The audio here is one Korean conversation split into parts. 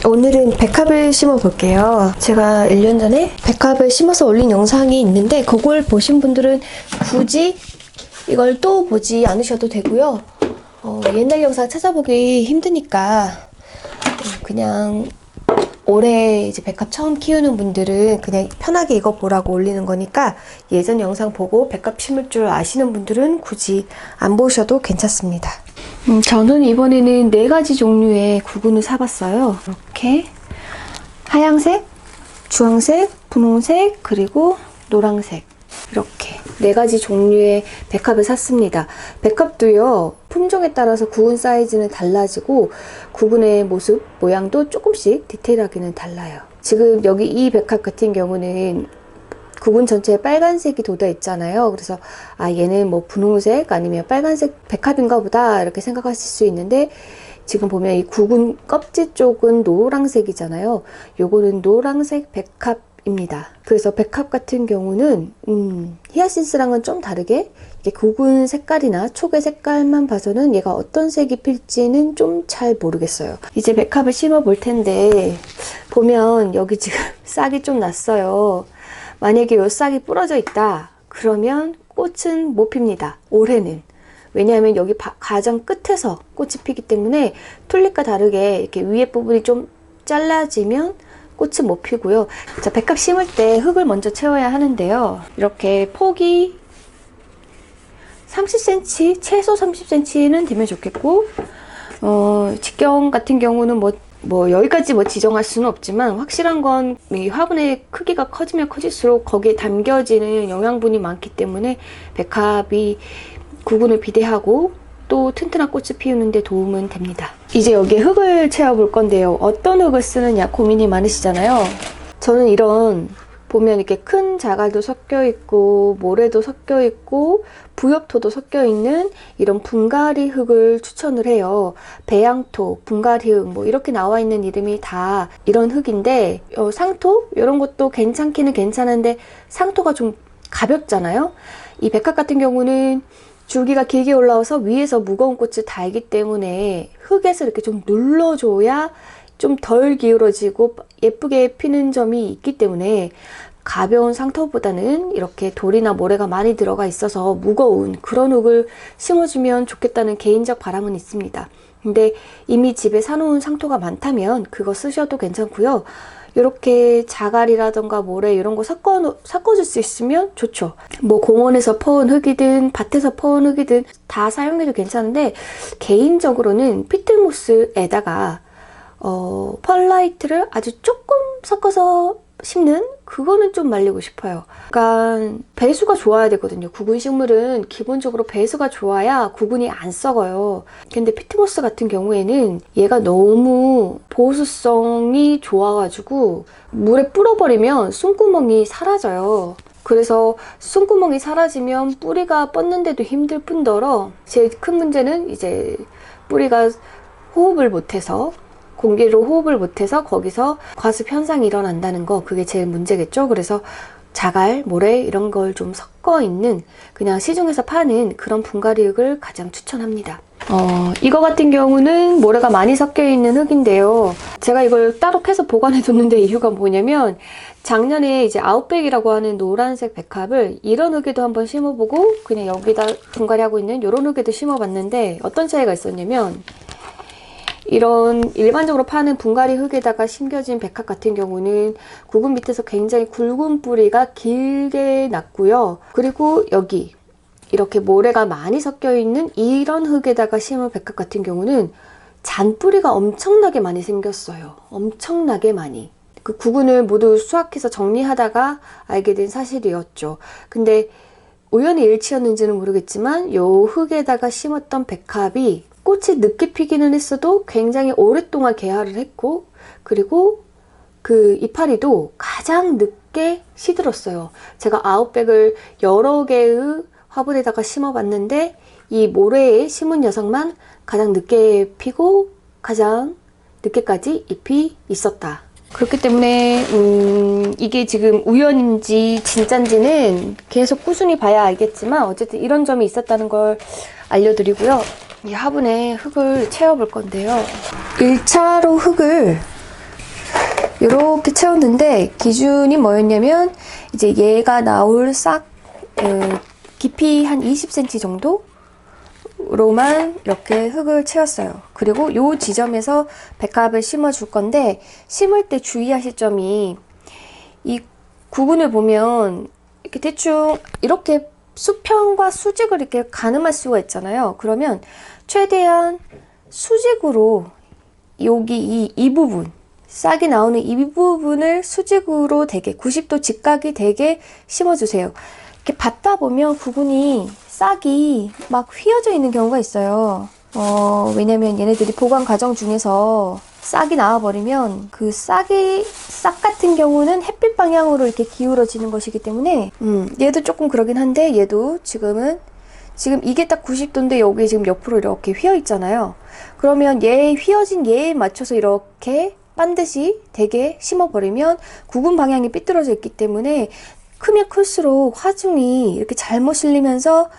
오늘은 백합을 심어 볼게요. 제가 1년 전에 백합을 심어서 올린 영상이 있는데 그걸 보신 분들은 굳이 이걸 또 보지 않으셔도 되고요. 옛날 영상 찾아보기 힘드니까 그냥 올해 이제 백합 처음 키우는 분들은 그냥 편하게 이거 보라고 올리는 거니까 예전 영상 보고 백합 심을 줄 아시는 분들은 굳이 안 보셔도 괜찮습니다. 저는 이번에는 4가지 종류의 구근을 사봤어요. 이렇게 하얀색, 주황색, 분홍색, 그리고 노란색 이렇게 4가지 종류의 백합을 샀습니다. 백합도요, 품종에 따라서 구근 사이즈는 달라지고 구근의 모습, 모양도 조금씩 디테일하게는 달라요. 지금 여기 이 백합 같은 경우는 구근 전체에 빨간색이 돋아 있잖아요. 그래서 얘는 뭐 분홍색 아니면 빨간색 백합인가 보다 이렇게 생각하실 수 있는데, 지금 보면 이 구근 껍질 쪽은 노란색이잖아요. 요거는 노란색 백합입니다. 그래서 백합 같은 경우는 히아신스랑은 좀 다르게 이게 구근 색깔이나 촉의 색깔만 봐서는 얘가 어떤 색이 필지는 좀 잘 모르겠어요. 이제 백합을 심어 볼 텐데, 보면 여기 지금 싹이 좀 났어요. 만약에 요 싹이 부러져 있다 그러면 꽃은 못 핍니다, 올해는. 왜냐하면 여기 가장 끝에서 꽃이 피기 때문에 튤립과 다르게 이렇게 위에 부분이 좀 잘라지면 꽃은 못 피고요. 자, 백합 심을 때 흙을 먼저 채워야 하는데요. 이렇게 폭이 30cm, 최소 30cm는 되면 좋겠고, 직경 같은 경우는 뭐 여기까지 지정할 수는 없지만, 확실한 건 이 화분의 크기가 커지면 커질수록 거기에 담겨지는 영양분이 많기 때문에 백합이 구근을 비대하고 또 튼튼한 꽃을 피우는데 도움은 됩니다. 이제 여기에 흙을 채워 볼 건데요. 어떤 흙을 쓰느냐 고민이 많으시잖아요. 저는 이런 보면 이렇게 큰 자갈도 섞여 있고 모래도 섞여 있고 부엽토도 섞여 있는 이런 분갈이 흙을 추천을 해요. 배양토, 분갈이 흙 뭐 이렇게 나와 있는 이름이 다 이런 흙인데, 상토 이런 것도 괜찮기는 괜찮은데 상토가 좀 가볍잖아요. 이 백합 같은 경우는 줄기가 길게 올라와서 위에서 무거운 꽃을 달기 때문에 흙에서 이렇게 좀 눌러줘야 좀 덜 기울어지고 예쁘게 피는 점이 있기 때문에, 가벼운 상토보다는 이렇게 돌이나 모래가 많이 들어가 있어서 무거운 그런 흙을 심어주면 좋겠다는 개인적 바람은 있습니다. 근데 이미 집에 사놓은 상토가 많다면 그거 쓰셔도 괜찮고요. 이렇게 자갈이라던가 모래 이런 거 섞어줄 수 있으면 좋죠. 뭐 공원에서 퍼온 흙이든 밭에서 퍼온 흙이든 다 사용해도 괜찮은데, 개인적으로는 피트모스에다가 펄라이트를 아주 조금 섞어서 심는 그거는 좀 말리고 싶어요. 약간 배수가 좋아야 되거든요. 구근 식물은 기본적으로 배수가 좋아야 구근이 안 썩어요. 근데 피트모스 같은 경우에는 얘가 너무 보수성이 좋아가지고 물에 불어버리면 숨구멍이 사라져요. 그래서 숨구멍이 사라지면 뿌리가 뻗는데도 힘들 뿐더러 제일 큰 문제는 이제 뿌리가 호흡을 못해서, 공기로 호흡을 못해서 거기서 과습 현상이 일어난다는 거, 그게 제일 문제겠죠. 그래서 자갈, 모래 이런 걸 좀 섞어 있는 그냥 시중에서 파는 그런 분갈이 흙을 가장 추천합니다. 이거 같은 경우는 모래가 많이 섞여 있는 흙인데요. 제가 이걸 따로 캐서 보관해 뒀는데 이유가 뭐냐면, 작년에 이제 아웃백이라고 하는 노란색 백합을 이런 흙에도 한번 심어보고 그냥 여기다 분갈이 하고 있는 이런 흙에도 심어봤는데, 어떤 차이가 있었냐면, 이런 일반적으로 파는 분갈이 흙에다가 심겨진 백합 같은 경우는 구근 밑에서 굉장히 굵은 뿌리가 길게 났고요. 그리고 여기 이렇게 모래가 많이 섞여 있는 이런 흙에다가 심은 백합 같은 경우는 잔뿌리가 엄청나게 많이 생겼어요. 엄청나게 많이. 그 구근을 모두 수확해서 정리하다가 알게 된 사실이었죠. 근데 우연히 일치였는지는 모르겠지만 요 흙에다가 심었던 백합이 꽃이 늦게 피기는 했어도 굉장히 오랫동안 개화를 했고, 그리고 그 이파리도 가장 늦게 시들었어요. 제가 아웃백을 여러 개의 화분에다가 심어봤는데 이 모래에 심은 녀석만 가장 늦게 피고 가장 늦게까지 잎이 있었다. 그렇기 때문에 이게 지금 우연인지 진짠지는 계속 꾸준히 봐야 알겠지만, 어쨌든 이런 점이 있었다는 걸 알려드리고요. 이 화분에 흙을 채워볼 건데요. 1차로 흙을 이렇게 채웠는데 기준이 뭐였냐면 이제 얘가 나올 싹 깊이 한 20cm 정도로만 이렇게 흙을 채웠어요. 그리고 요 지점에서 백합을 심어 줄 건데 심을 때 주의하실 점이 이 구근을 보면 이렇게 대충 이렇게 수평과 수직을 이렇게 가늠할 수가 있잖아요. 그러면 최대한 수직으로 여기 이 부분 싹이 나오는 이 부분을 수직으로 되게 90도 직각이 되게 심어주세요. 이렇게 받다 보면 구근이 싹이 막 휘어져 있는 경우가 있어요. 왜냐면 얘네들이 보관 과정 중에서 싹이 나와버리면 그 싹 같은 경우는 햇빛 방향으로 이렇게 기울어지는 것이기 때문에 얘도 조금 그러긴 한데 얘도 지금 이게 딱 90도인데 여기 지금 옆으로 이렇게 휘어 있잖아요. 그러면 얘 휘어진 얘에 맞춰서 이렇게 반드시 되게 심어버리면 구근 방향이 삐뚤어져 있기 때문에 크면 클수록 화중이 이렇게 잘못 실리면서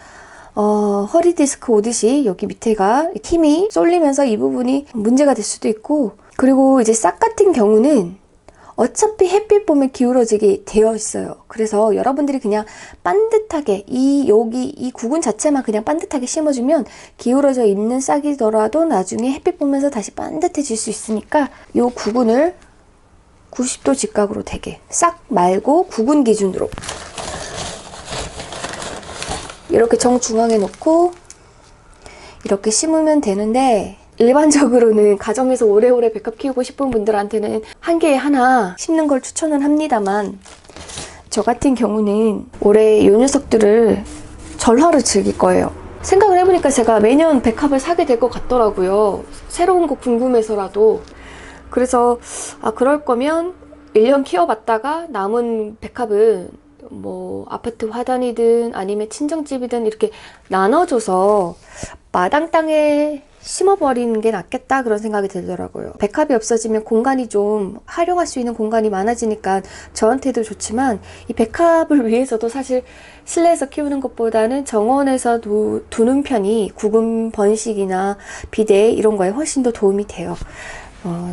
허리 디스크 오듯이 여기 밑에가 힘이 쏠리면서 이 부분이 문제가 될 수도 있고, 그리고 이제 싹 같은 경우는 어차피 햇빛 보면 기울어지게 되어 있어요. 그래서 여러분들이 그냥 반듯하게 여기 이 구근 자체만 그냥 반듯하게 심어주면 기울어져 있는 싹이더라도 나중에 햇빛 보면서 다시 반듯해질 수 있으니까 이 구근을 90도 직각으로 되게 싹 말고 구근 기준으로 이렇게 정중앙에 놓고 이렇게 심으면 되는데, 일반적으로는 가정에서 오래오래 백합 키우고 싶은 분들한테는 한 개에 하나 심는 걸 추천은 합니다만, 저 같은 경우는 올해 요 녀석들을 절화를 즐길 거예요. 생각을 해보니까 제가 매년 백합을 사게 될 것 같더라고요. 새로운 거 궁금해서라도. 그래서 그럴 거면 1년 키워봤다가 남은 백합은 뭐 아파트 화단이든 아니면 친정집이든 이렇게 나눠줘서 마당 땅에 심어버리는 게 낫겠다 그런 생각이 들더라고요. 백합이 없어지면 공간이 좀 활용할 수 있는 공간이 많아지니까 저한테도 좋지만, 이 백합을 위해서도 사실 실내에서 키우는 것보다는 정원에서 두는 편이 구근 번식이나 비대 이런 거에 훨씬 더 도움이 돼요.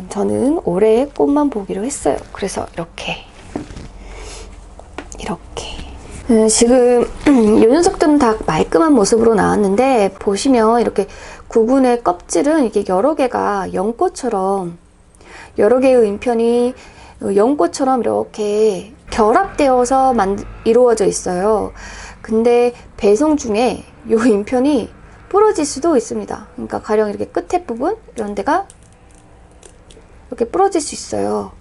저는 올해 꽃만 보기로 했어요. 그래서 이렇게 지금 요 녀석들은 다 말끔한 모습으로 나왔는데, 보시면 이렇게 구근의 껍질은 이게 여러 개가 연꽃처럼 여러 개의 인편이 연꽃처럼 이렇게 결합되어서 이루어져 있어요. 근데 배송 중에 요 인편이 부러질 수도 있습니다. 그러니까 가령 이렇게 끝에 부분 이런 데가 이렇게 부러질 수 있어요.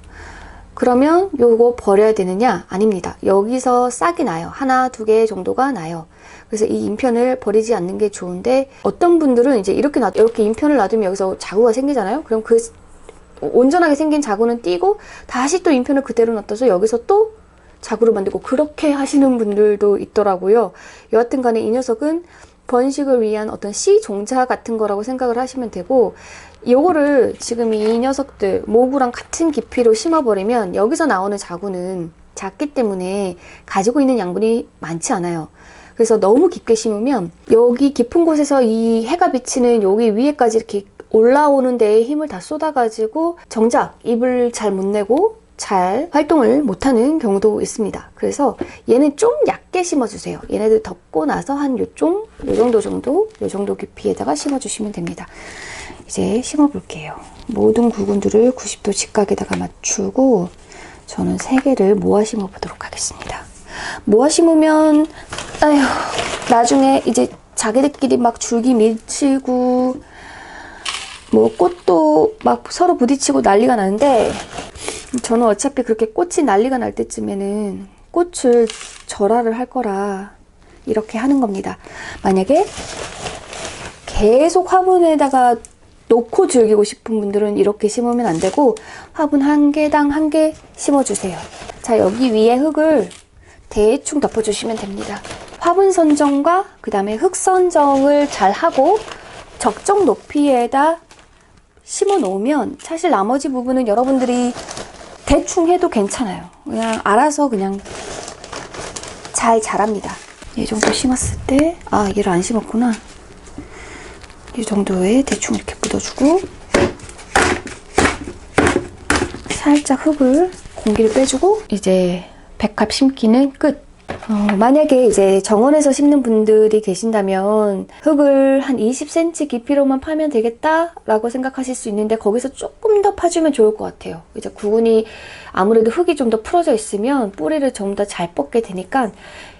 그러면 요거 버려야 되느냐? 아닙니다. 여기서 싹이 나요. 하나, 두 개 정도가 나요. 그래서 이 인편을 버리지 않는 게 좋은데, 어떤 분들은 이제 이렇게 인편을 놔두면 여기서 자구가 생기잖아요. 그럼 그 온전하게 생긴 자구는 띄고 다시 또 인편을 그대로 놔둬서 여기서 또 자구를 만들고 그렇게 하시는 분들도 있더라고요. 여하튼 간에 이 녀석은 번식을 위한 어떤 씨 종자 같은 거라고 생각을 하시면 되고, 요거를 지금 이 녀석들 모구랑 같은 깊이로 심어버리면 여기서 나오는 자구는 작기 때문에 가지고 있는 양분이 많지 않아요. 그래서 너무 깊게 심으면 여기 깊은 곳에서 이 해가 비치는 여기 위에까지 이렇게 올라오는 데에 힘을 다 쏟아가지고 정작 잎을 잘 못 내고 잘 활동을 못하는 경우도 있습니다. 그래서 얘는 좀 얇게 심어주세요. 얘네들 덮고 나서 한 요 정도 깊이에다가 심어주시면 됩니다. 이제 심어볼게요. 모든 구근들을 90도 직각에다가 맞추고 저는 3개를 모아 심어보도록 하겠습니다. 모아 심으면 나중에 이제 자기들끼리 막 줄기 밀치고 뭐 꽃도 막 서로 부딪히고 난리가 나는데, 저는 어차피 그렇게 꽃이 난리가 날 때쯤에는 꽃을 절화를 할 거라 이렇게 하는 겁니다. 만약에 계속 화분에다가 놓고 즐기고 싶은 분들은 이렇게 심으면 안 되고 화분 한 개당 한 개 심어주세요. 자, 여기 위에 흙을 대충 덮어주시면 됩니다. 화분 선정과 그 다음에 흙 선정을 잘 하고 적정 높이에다 심어 놓으면 사실 나머지 부분은 여러분들이 대충 해도 괜찮아요. 그냥 알아서 그냥 잘 자랍니다. 이 정도 심었을 때, 얘를 안 심었구나. 이 정도에 대충 이렇게 묻어주고, 살짝 흙을 공기를 빼주고 이제 백합 심기는 끝. 만약에 이제 정원에서 심는 분들이 계신다면 흙을 한 20cm 깊이로만 파면 되겠다 라고 생각하실 수 있는데 거기서 조금 더 파주면 좋을 것 같아요. 이제 구근이 아무래도 흙이 좀 더 풀어져 있으면 뿌리를 좀 더 잘 뻗게 되니까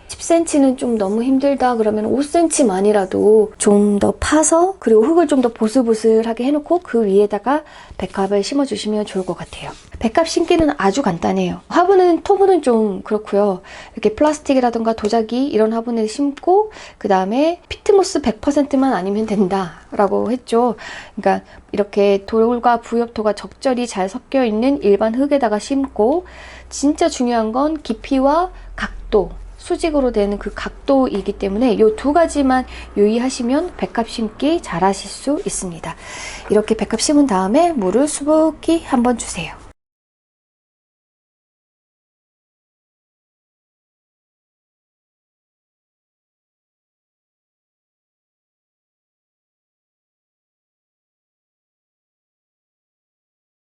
10cm는 좀 너무 힘들다 그러면 5cm만이라도 좀 더 파서 그리고 흙을 좀 더 보슬보슬하게 해놓고 그 위에다가 백합을 심어주시면 좋을 것 같아요. 백합 심기는 아주 간단해요. 화분은 토분은 좀 그렇고요. 이렇게 플라스틱이라던가 도자기 이런 화분에 심고 그 다음에 피트모스 100%만 아니면 된다 라고 했죠. 그러니까 이렇게 돌과 부엽토가 적절히 잘 섞여 있는 일반 흙에다가 심고 진짜 중요한 건 깊이와 각도 수직으로 되는 그 각도이기 때문에 이 두 가지만 유의하시면 백합 심기 잘 하실 수 있습니다. 이렇게 백합 심은 다음에 물을 수북히 한번 주세요.